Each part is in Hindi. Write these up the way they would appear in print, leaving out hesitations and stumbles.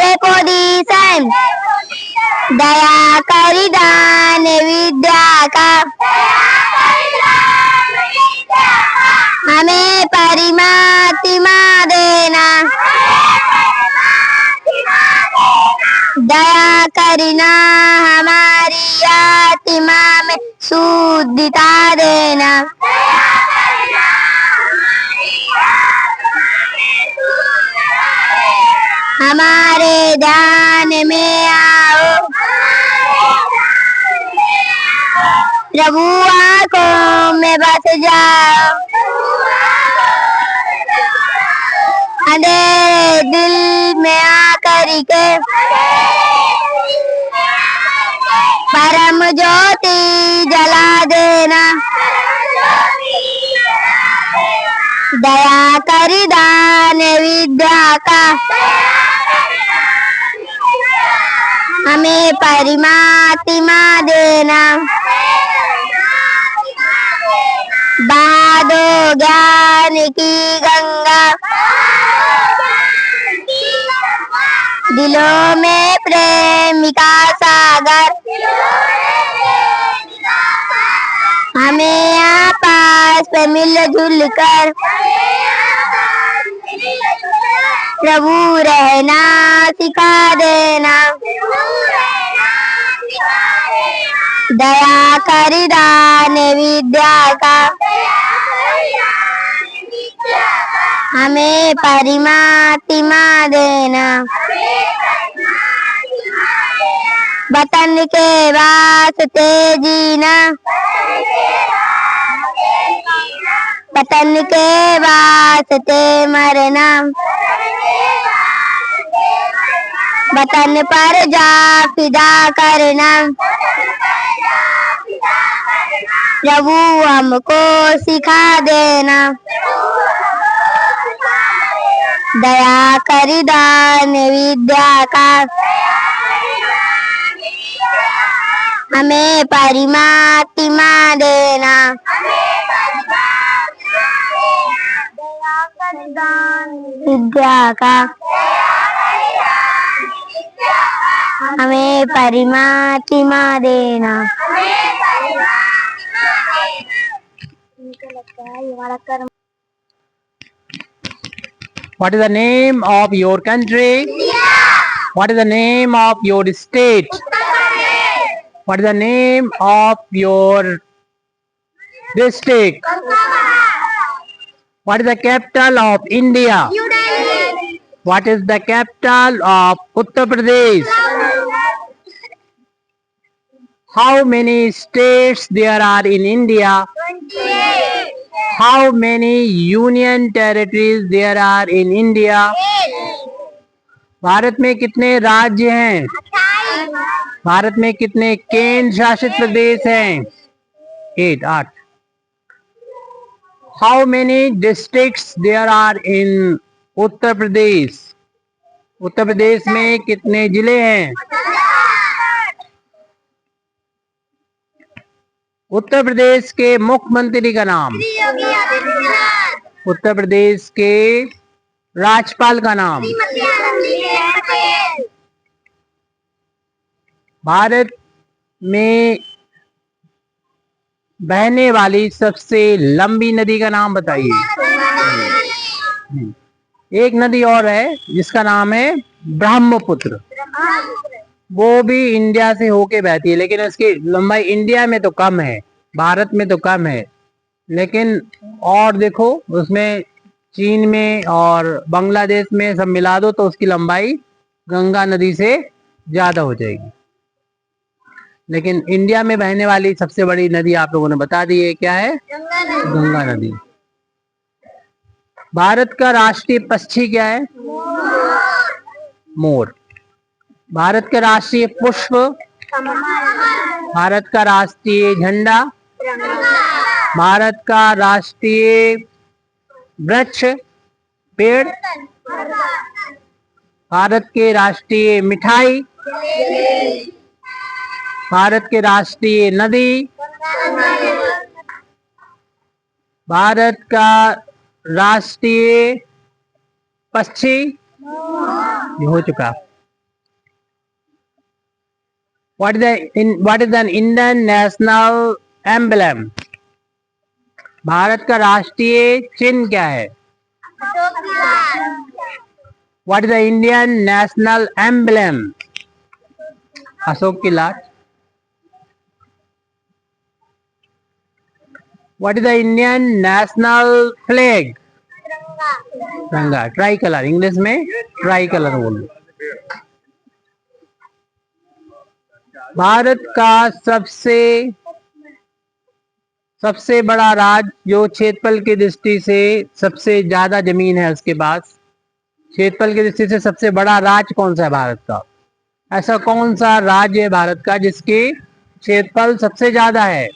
रे पोजीशन दया करी दान विद्या का हमें परिमात्मा देना दया करना हमारी आत्मा में शुद्धता देना हमारे ध्यान में आओ प्रभु आंखों में बस जाओ अंधेरे दिल में आकर के परम ज्योति जला देना दया कर दान विद्या का हमें परिमात्मा देना बादो ज्ञान की गंगा दिलों में प्रेम का सागर हमें आपस में मिलजुल कर प्रभु रहना सिखा देना दया कर दान विद्या का हमें परिमात्मा देना वतन के वास्ते जीना वतन के वास्ते मरना वतन पर जा फिदा करना प्रभु हमको सिखा देना दया कर दान विद्या का हमें परिमात्मा देना दया कर दान विद्या का हमें परिमात्मा देना What is the name of your country? India. What is the name of your state? Uttar Pradesh. What is the name of your district? What is the capital of India? New Delhi. What is the capital of Uttar Pradesh? How many states there are in India? 28. How many union territories there are in India? 8. Bharat में कितने राज्य हैं? 28. भारत में कितने केंद्र शासित प्रदेश हैं? 8. How many districts there are in Uttar Pradesh? Uttar Pradesh में कितने जिले हैं? उत्तर प्रदेश के मुख्यमंत्री का नाम? योगी आदित्यनाथ। उत्तर प्रदेश के राज्यपाल का नाम? भारत में बहने वाली सबसे लंबी नदी का नाम बताइए। एक नदी और है जिसका नाम है ब्रह्मपुत्र। वो भी इंडिया से होके बहती है, लेकिन उसकी लंबाई इंडिया में तो कम है, भारत में तो कम है, लेकिन और देखो उसमें चीन में और बांग्लादेश में सब मिला दो तो उसकी लंबाई गंगा नदी से ज्यादा हो जाएगी। लेकिन इंडिया में बहने वाली सबसे बड़ी नदी आप लोगों ने बता दी है, क्या है? गंगा नदी। भारत का राष्ट्रीय पक्षी क्या है? मोर। भारत का राष्ट्रीय पुष्प? भारत का राष्ट्रीय झंडा? भारत का राष्ट्रीय वृक्ष पेड़? भारत के राष्ट्रीय मिठाई? भारत के राष्ट्रीय नदी? भारत का राष्ट्रीय पक्षी? ये हो चुका। what is an Indian national emblem? Bharat का राष्ट्रीय चिन्ह क्या है? What is the Indian national emblem? Ashok की लाट. What is the Indian national flag? तिरंगा. ट्राई कलर, इंग्लिश में ट्राई कलर बोलो. भारत का सबसे बड़ा राज्य जो क्षेत्रफल की दृष्टि से सबसे ज्यादा जमीन है उसके पास, क्षेत्रफल की दृष्टि से सबसे बड़ा राज्य कौन सा है भारत का? ऐसा कौन सा राज्य है भारत का जिसके क्षेत्रफल सबसे ज्यादा है?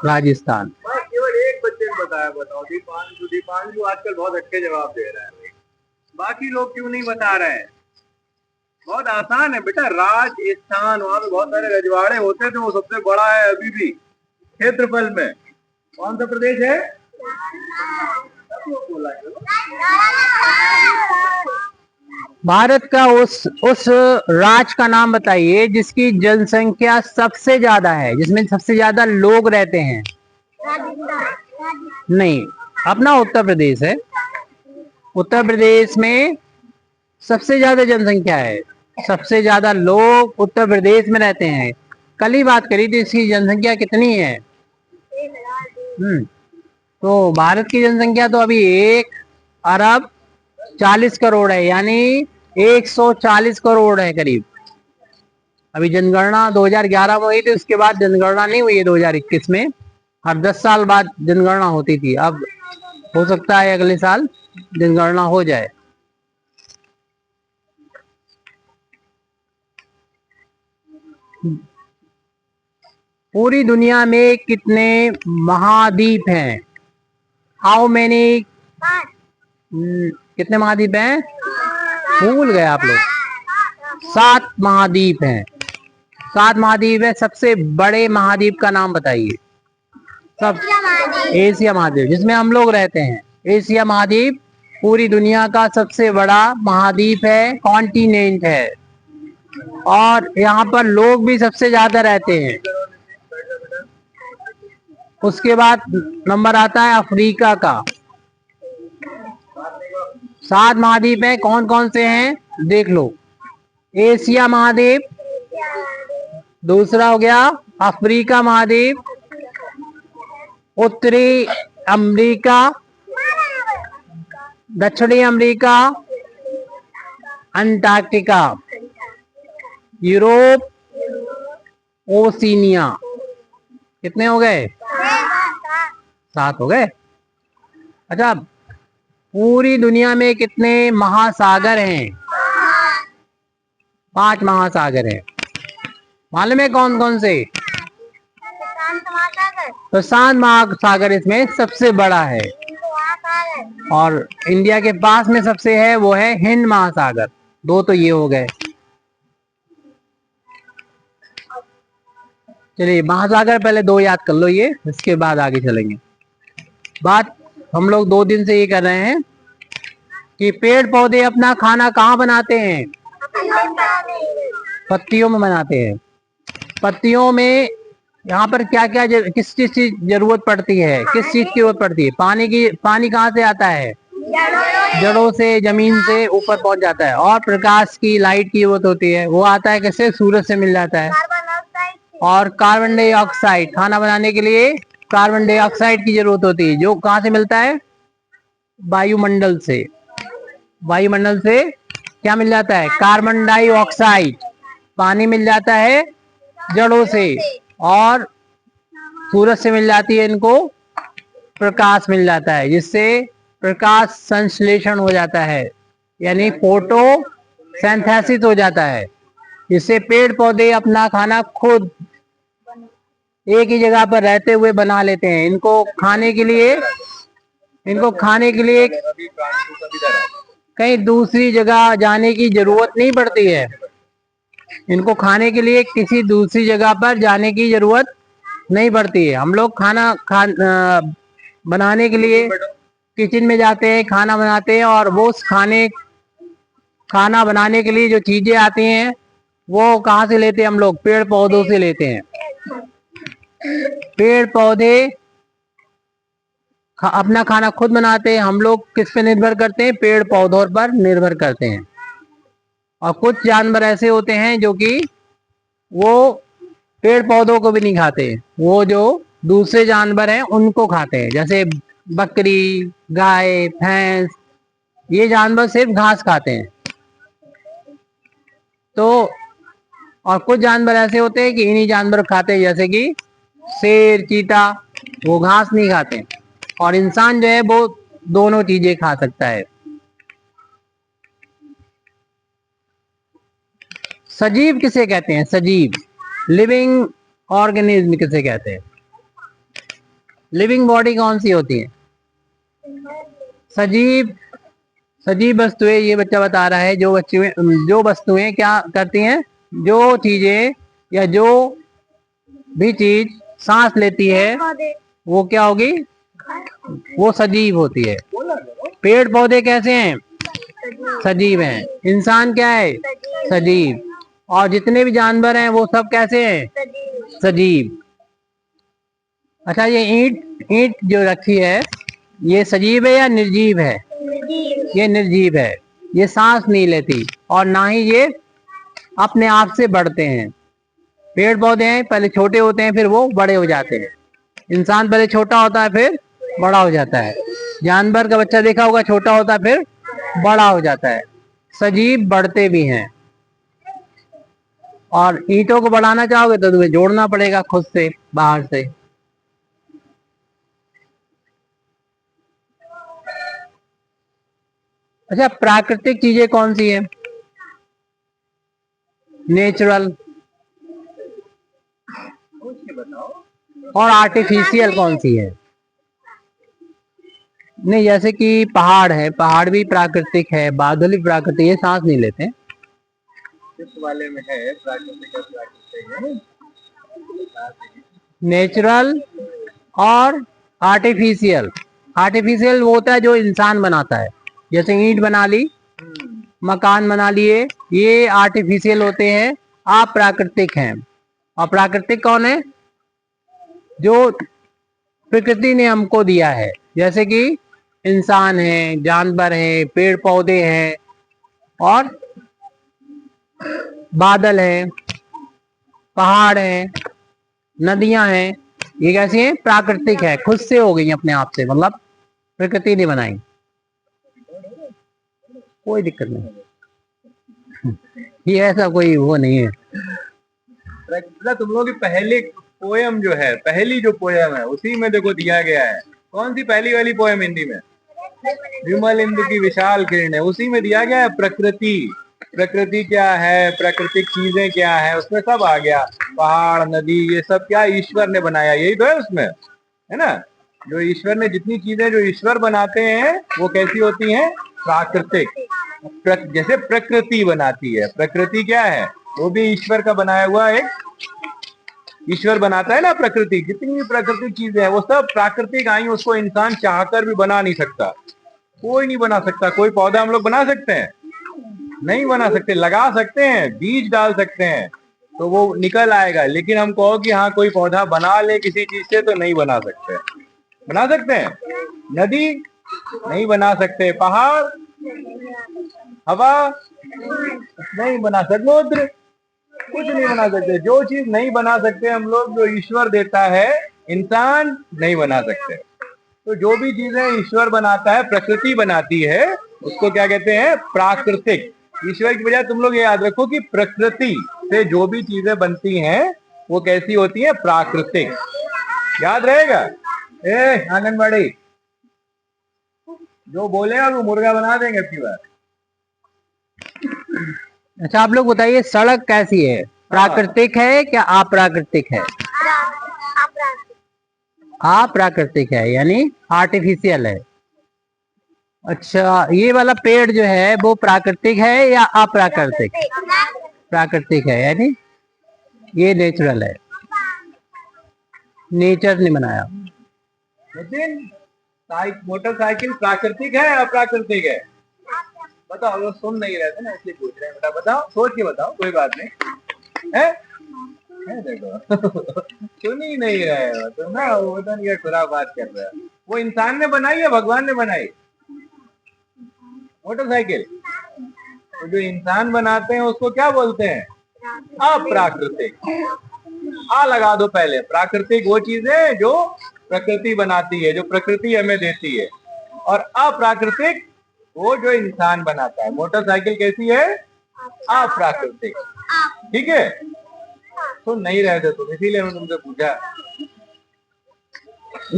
राजस्थान. केवल एक बच्चे ने बताया. बताओ. दीपांशु आजकल बहुत अच्छे जवाब दे रहा है भाई. बाकी लोग क्यों नहीं बता रहे हैं? बहुत आसान है बेटा. राजस्थान, वहाँ पे बहुत सारे रजवाड़े होते थे, वो सबसे बड़ा है अभी भी क्षेत्रफल में. कौन सा प्रदेश है? भारत का उस राज्य का नाम बताइए जिसकी जनसंख्या सबसे ज्यादा है, जिसमें सबसे ज्यादा लोग रहते हैं. नहीं, अपना उत्तर प्रदेश है. उत्तर प्रदेश में सबसे ज्यादा जनसंख्या है, सबसे ज्यादा लोग उत्तर प्रदेश में रहते हैं. कल ही बात करी थी इसकी जनसंख्या कितनी है. तो भारत की जनसंख्या तो अभी 1 अरब 40 करोड़ है, यानी 140 करोड़ है करीब. अभी जनगणना 2011 में हुई थी, उसके बाद जनगणना नहीं हुई है 2021 में. हर 10 साल बाद जनगणना होती थी. अब हो सकता है अगले साल जनगणना हो जाए. पूरी दुनिया में कितने महाद्वीप हैं? How many? कितने महाद्वीप हैं? भूल गए आप लोग. 7 महाद्वीप हैं. 7 महाद्वीप है. सबसे बड़े महाद्वीप का नाम बताइए. सब एशिया महाद्वीप, जिसमें हम लोग रहते हैं. एशिया महाद्वीप पूरी दुनिया का सबसे बड़ा महाद्वीप है, कॉन्टिनेंट है, और यहाँ पर लोग भी सबसे ज्यादा रहते हैं. उसके बाद नंबर आता है अफ्रीका का. 7 महाद्वीप है. कौन कौन से हैं देख लो. एशिया महाद्वीप, दूसरा हो गया अफ्रीका महाद्वीप, उत्तरी अमेरिका, दक्षिणी अमेरिका, अंटार्कटिका, यूरोप, ओशिनिया. कितने हो गए? 7 हो गए. अच्छा, पूरी दुनिया में कितने महासागर हैं? 5 महासागर हैं. मालूम है कौन कौन से? प्रशांत महासागर इसमें सबसे बड़ा है, और इंडिया के पास में सबसे है वो है हिंद महासागर. 2 तो ये हो गए. चलिए, महासागर पहले 2 याद कर लो, ये इसके बाद आगे चलेंगे. बात हम लोग 2 दिन से ये कर रहे हैं कि पेड़ पौधे अपना खाना कहाँ बनाते हैं? पत्तियों में बनाते हैं. पत्तियों में यहाँ पर क्या क्या किस चीज की जरूरत पड़ती है? किस चीज की जरूरत पड़ती है? पानी की. पानी कहाँ से आता है? जड़ों से, जमीन से ऊपर पहुंच जाता है. और प्रकाश की, लाइट की जरूरत होती है. वो आता है कैसे? सूरज से मिल जाता है. और कार्बन डाइऑक्साइड, खाना बनाने के लिए कार्बन डाइऑक्साइड की जरूरत होती है, जो कहाँ से मिलता है? वायुमंडल से. वायुमंडल से क्या मिल जाता है? Carbon dioxide. पानी मिल जाता है जड़ों से, और सूरज से मिल जाती है इनको प्रकाश मिल जाता है, जिससे प्रकाश संश्लेषण हो जाता है, यानी फोटो सिंथेसिस हो जाता है, जिससे पेड़ पौधे अपना खाना खुद एक ही जगह पर रहते हुए बना लेते हैं. इनको खाने के लिए कहीं दूसरी जगह जाने की जरूरत नहीं पड़ती है. इनको खाने के लिए किसी दूसरी जगह पर जाने की जरूरत नहीं पड़ती है. हम लोग बनाने के लिए किचन में जाते हैं, खाना बनाते हैं, और वो खाना बनाने के लिए जो चीजें आती हैं वो कहाँ से लेते हैं हम लोग? पेड़ पौधों से लेते हैं। पेड़ पौधे अपना खाना खुद बनाते हैं, हम लोग किस पे निर्भर करते हैं? पेड़ पौधों पर निर्भर करते हैं। और कुछ जानवर ऐसे होते हैं जो कि वो पेड़ पौधों को भी नहीं खाते, वो जो दूसरे जानवर हैं उनको खाते हैं, जैसे बकरी, गाय, भैंस, ये जानवर सिर्फ घास खाते हैं। तो और कुछ जानवर ऐसे होते हैं कि इन्हीं जानवर खाते हैं, जैसे कि शेर, चीता, वो घास नहीं खाते। और इंसान जो है वो दोनों चीजें खा सकता है। सजीव किसे कहते हैं? सजीव, लिविंग ऑर्गेनिज्म किसे कहते हैं? लिविंग बॉडी कौन सी होती है? सजीव, सजीव वस्तुएं, ये बच्चा बता रहा है, जो वस्तुएं क्या करती हैं, जो चीजें या जो भी चीज सांस लेती है वो क्या होगी? वो सजीव होती है। पेड़ पौधे कैसे हैं? सजीव हैं। इंसान क्या है? सजीव। और जितने भी जानवर हैं वो सब कैसे हैं? सजीव। अच्छा, ये ईंट ईंट जो रखी है, ये सजीव है या निर्जीव है? ये निर्जीव है। ये सांस नहीं लेती और ना ही ये अपने आप से बढ़ते हैं। पेड़ पौधे हैं, पहले छोटे होते हैं फिर वो बड़े हो जाते हैं। इंसान पहले छोटा होता है फिर बड़ा हो जाता है। जानवर का बच्चा देखा होगा, छोटा होता है फिर बड़ा हो जाता है। सजीव बढ़ते भी हैं। और ईंटों को बढ़ाना चाहोगे तो तुम्हें जोड़ना पड़ेगा खुद से, बाहर से। अच्छा, प्राकृतिक चीजें कौन सी है? नेचुरल और आर्टिफिशियल कौन सी है? नहीं, जैसे कि पहाड़ है, पहाड़ भी प्राकृतिक है, बादल भी प्राकृतिक, ये सांस नहीं लेते। इस वाले में है प्राकृतिक और प्राकृतिक नेचुरल और आर्टिफिशियल। आर्टिफिशियल वो होता है जो इंसान बनाता है, जैसे ईंट बना ली, मकान बना लिए, ये आर्टिफिशियल होते हैं, अप्राकृतिक हैं। और प्राकृतिक कौन है? जो प्रकृति ने हमको दिया है, जैसे कि इंसान है, जानवर है, पेड़ पौधे हैं और बादल है, पहाड़ है, नदियां हैं। ये कैसी है? प्राकृतिक है, खुद से हो गई अपने आप से, मतलब प्रकृति ने बनाई। कोई दिक्कत नहीं, ये ऐसा कोई वो नहीं है। तुम लोग की पहली पोयम जो है, पहली जो पोयम है उसी में देखो दिया गया है। कौन सी पहली वाली पोयम हिंदी में? विमल इंदु की विशाल किरणें, उसी में दिया गया है प्रकृति। प्रकृति क्या है, प्राकृतिक चीजें क्या है, उसमें सब आ गया। पहाड़, नदी, ये सब क्या ईश्वर ने बनाया, यही तो है उसमें, है ना। जो ईश्वर ने, जितनी चीजें जो ईश्वर बनाते हैं वो कैसी होती हैं? प्राकृतिक। जैसे प्रकृति बनाती है, प्रकृति क्या है? वो भी ईश्वर का बनाया हुआ एक, ईश्वर बनाता है ना प्रकृति। जितनी भी प्राकृतिक चीजें हैं वो सब प्राकृतिक आई, उसको इंसान चाहकर भी बना नहीं सकता। कोई नहीं बना सकता। कोई पौधा हम लोग बना सकते हैं? नहीं बना सकते। लगा सकते हैं, बीज डाल सकते हैं तो वो निकल आएगा, लेकिन हम कहो कि हाँ कोई पौधा बना ले किसी चीज से, तो नहीं बना सकते। बना सकते हैं? नदी नहीं बना सकते, पहाड़, हवा नहीं बना, समुद्र कुछ नहीं बना सकते। जो चीज नहीं बना सकते हम लोग, जो ईश्वर देता है, इंसान नहीं बना सकते। तो जो भी चीजें ईश्वर बनाता है, प्रकृति बनाती है, उसको क्या कहते हैं? प्राकृतिक। ईश्वर की बजाय तुम लोग ये याद रखो कि प्रकृति से जो भी चीजें बनती हैं वो कैसी होती है? प्राकृतिक। याद रहेगा? आंगनबाड़ी जो बोलेगा वो मुर्गा बना देंगे आपकी बात। अच्छा, आप लोग बताइए, सड़क कैसी है? प्राकृतिक है क्या अप्राकृतिक है? अप्राकृतिक है, यानी आर्टिफिशियल है। अच्छा, ये वाला पेड़ जो है वो प्राकृतिक है या अप्राकृतिक? प्राकृतिक है, यानी ये नेचुरल है, नेचर ने बनाया। नितिन, मोटरसाइकिल प्राकृतिक है अप्राकृतिक है? बताओ, वो सुन नहीं रहे थे ना इसलिए पूछ रहे हैं बेटा, बताओ सोच के बताओ, कोई बात नहीं है। देखो सुन ही नहीं रहे हो तो ना, वो तो ये खुराब बात कर रहे हो। वो इंसान ने बनाई है भगवान ने बनाई मोटरसाइकिल? तो जो इंसान बनाते हैं उसको क्या बोलते हैं? अप्राकृतिक। आ लगा दो पहले। प्राकृतिक वो चीज है जो प्रकृति बनाती है, जो प्रकृति हमें देती है, और अप्राकृतिक वो जो इंसान बनाता है। मोटरसाइकिल कैसी है? अप्राकृतिक। ठीक है, सुन नहीं रहे थे तुम, इसीलिए मैंने तुमसे पूछा।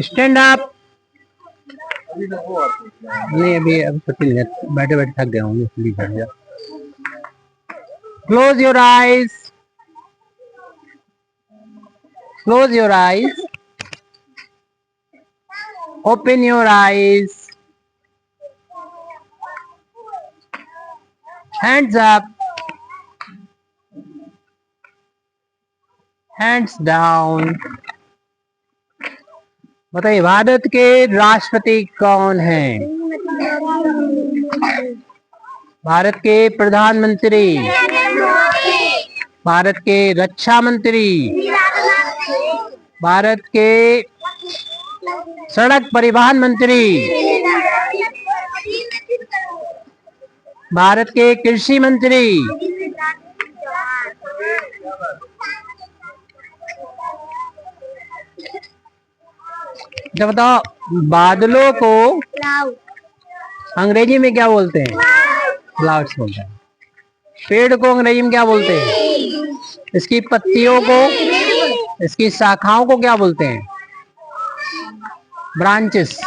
Stand up. अभी तो वो और पूछ रहे हैं। नहीं अभी अब छुट्टी नहीं है, बैठे बैठे थक गया हूँ इसलिए कर दिया। Close your eyes, close your eyes, open your eyes, hands up, hands down. बताइए भारत के राष्ट्रपति कौन हैं? भारत के प्रधानमंत्री, भारत के रक्षा मंत्री, भारत के सड़क परिवहन मंत्री, भारत के कृषि मंत्री, जब बताओ बादलों को अंग्रेजी में क्या बोलते हैं? क्लाउड्स बोलते हैं। पेड़ को अंग्रेजी में क्या बोलते हैं? इसकी पत्तियों को, इसकी शाखाओं को क्या बोलते हैं? ब्रांचेस।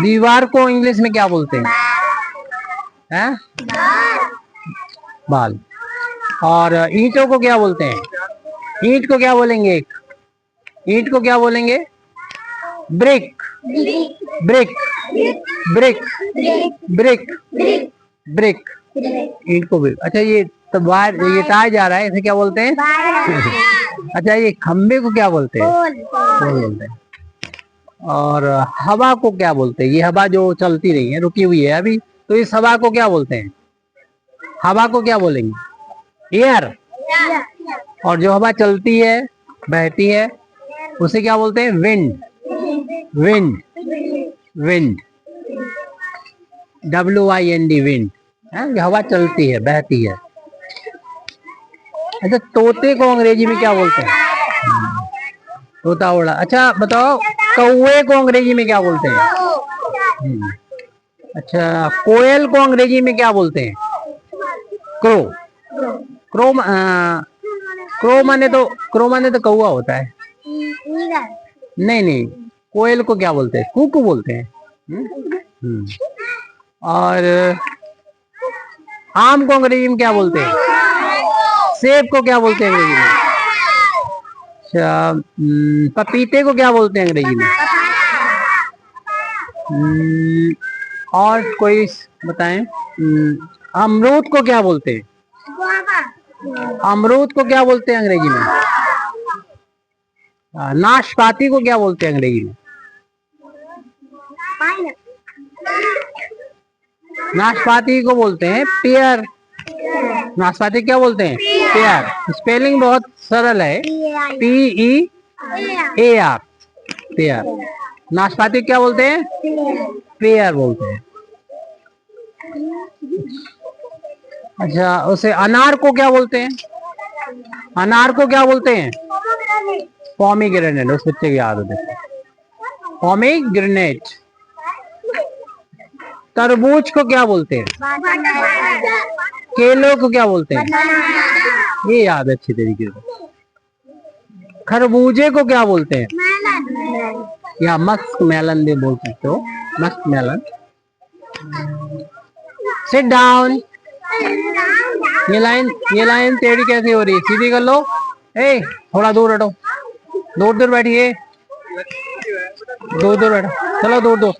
दीवार को इंग्लिश में क्या बोलते हैं? हैं? बाल। और ईंटों को क्या बोलते हैं? ईंट को क्या बोलेंगे? ईंट को क्या बोलेंगे? Brick. Brick, brick, brick, brick. ईंट को ब्रिक। अच्छा ये तो बाहर ये तार जा रहा है, इसे क्या बोलते हैं? अच्छा ये खंबे को क्या बोलते हैं? पोल बोलते हैं। और हवा को क्या बोलते हैं? ये हवा जो चलती रही है, रुकी हुई है अभी, तो इस हवा को क्या बोलते हैं? हवा को क्या बोलेंगे? एयर। और जो हवा चलती है, बहती है, उसे क्या बोलते हैं? Wind. Wind, wind, WIND, wind. हवा चलती है, बहती है। अच्छा तोते को अंग्रेजी में क्या बोलते हैं? तोता उड़ा। अच्छा बताओ कौवे को अंग्रेजी में क्या बोलते हैं? अच्छा कोयल को अंग्रेजी में क्या बोलते हैं? क्रो। क्रो क्रो माने तो कौवा होता है। नहीं नहीं, कोयल को क्या बोलते हैं? कुकू बोलते हैं। और आम को अंग्रेजी में क्या बोलते हैं? सेब को क्या बोलते हैं अंग्रेजी में? अच्छा पपीते को क्या बोलते हैं अंग्रेजी में? और कोई बताएं। अमरूद को क्या बोलते हैं? अमरूद को क्या बोलते हैं अंग्रेजी में? नाशपाती को क्या बोलते हैं अंग्रेजी में? नाशपाती को बोलते हैं पेयर। नाशपाती क्या बोलते हैं? पेयर। स्पेलिंग बहुत सरल है, PEAR, पेयर। नाशपाती क्या बोलते हैं? पेयर बोलते हैं। अच्छा उसे अनार को क्या बोलते हैं? अनार को क्या बोलते हैं? पॉमीग्रेनेट। उस बच्चे की याद है, पॉमीग्रेनेट। तरबूज को क्या बोलते हैं? केलों को क्या बोलते हैं? ये याद अच्छी तरीके से। खरबूजे को क्या बोलते हैं? या मस्क मेलन भी बोल सकते हो, मस्क मेलन। Sit down. ये लाइन टेढ़ी कैसे हो रही है? सीधी कर लो। ए थोड़ा दूर हटो, दूर दूर बैठिए, दूर दूर बैठो। चलो दूर दूर,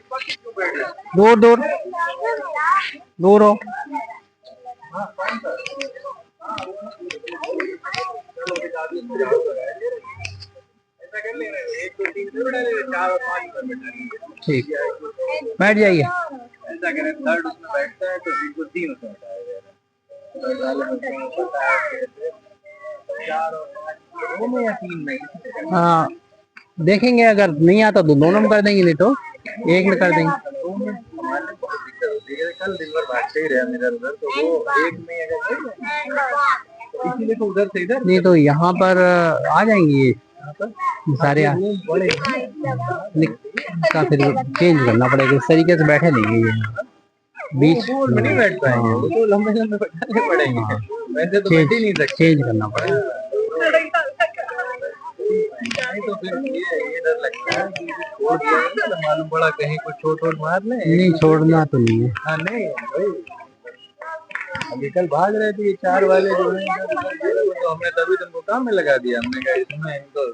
दूर दूर, दूर हो। ठीक, बैठ जाइए। ऐसा करें, थर्ड उसमें बैठता है तो इनको 3 उसमें बताया जाएगा। 4 और 5 2 में या 3 में? हाँ देखेंगे, अगर नहीं आता तो दोनों में कर देंगे, नहीं तो एक में कर देंगे। दो में हमारे लिए बहुत दिक्कत होती है, कल दिन भर भागते ही रहे इधर उधर, तो वो एक में अगर इसीलिए तो उधर से इधर नहीं तो यहाँ पर आ जाएंगे ये सारे रूम बड़े का फिर चेंज करना पड़ेगा, इस तरीके से बैठे नहीं ये बीच गोल में नहीं बैठ पाएंगे, वो तो लंबे लंबे बैठाने पड़ेंगे, वैसे तो बैठ ही नहीं सकते, चेंज करना पड़ेगा। नहीं तो फिर ये डर लगता है कि छोड़ दिया तो मालूम पड़ा कहीं कुछ चोट वोट मार ले। नहीं छोड़ना तो नहीं है। हाँ नहीं भाई, अभी कल भाग रहे थे ये 4 वाले जो है तो हमने तभी तुमको काम में लगा दिया, हमने कहा इसमें इनको